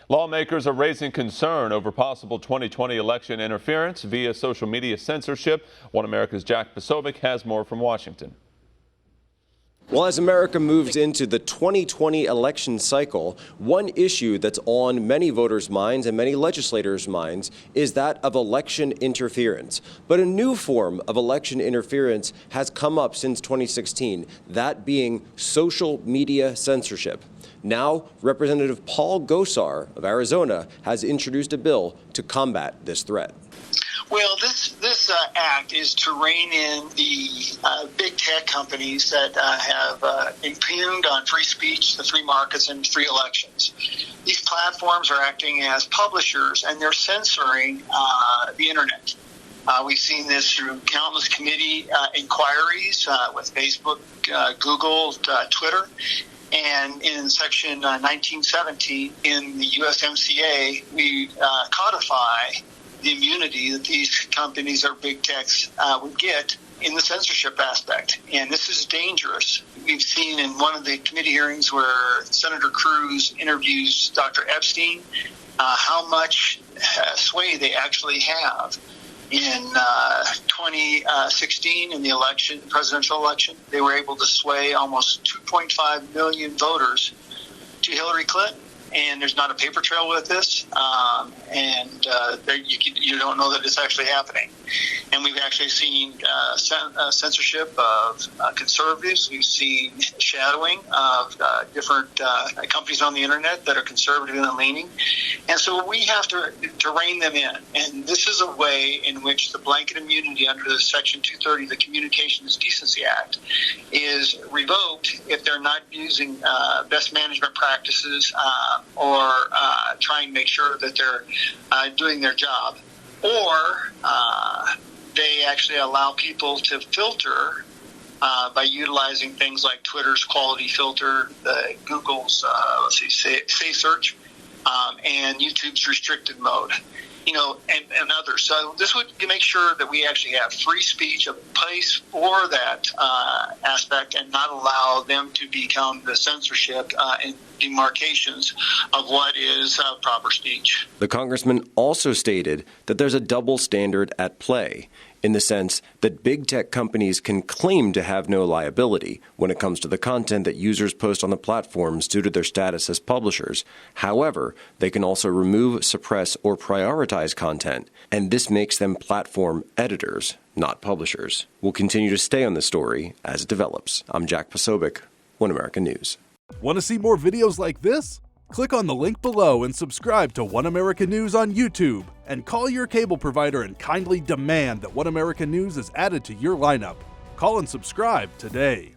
Lawmakers are raising concern over possible 2020 election interference via social media censorship. One America's Jack Posobiec has more from Washington. Well, as America moves into the 2020 election cycle, one issue that's on many voters' minds and many legislators' minds is that of election interference. But a new form of election interference has come up since 2016, that being social media censorship. Now, Representative Paul Gosar of Arizona has introduced a bill to combat this threat. Well, this act is to rein in the big tech companies that have impugned on free speech, the free markets, and free elections. These platforms are acting as publishers, and they're censoring the internet. We've seen this through countless committee inquiries with Facebook, Google, Twitter. And in Section 1917 in the USMCA, we codify the immunity that these companies or big techs would get in the censorship aspect. And this is dangerous. We've seen in one of the committee hearings where Senator Cruz interviews Dr. Epstein how much sway they actually have. In 2016, in the presidential election, they were able to sway almost 2.5 million voters to Hillary Clinton. And there's not a paper trail with this, you don't know that it's actually happening. And we've actually seen censorship of conservatives. We've seen shadowing of different companies on the internet that are conservative and leaning. And so we have to rein them in. And this is a way in which the blanket immunity under the Section 230 of the Communications Decency Act is revoked if they're not using best management practices or trying to make sure that they're doing their job. Or they actually allow people to filter by utilizing things like Twitter's quality filter, Google's Say Search, and YouTube's restricted mode, and others. So this would make sure that we actually have free speech, a place for that aspect, and not allow them to become the censorship and demarcations of what is proper speech. The congressman also stated that there's a double standard at play, in the sense that big tech companies can claim to have no liability when it comes to the content that users post on the platforms due to their status as publishers. However, they can also remove, suppress, or prioritize content, and this makes them platform editors, not publishers. We'll continue to stay on this story as it develops. I'm Jack Posobiec, One American News. Want to see more videos like this? Click on the link below and subscribe to One American News on YouTube, and call your cable provider and kindly demand that One American News is added to your lineup. Call and subscribe today.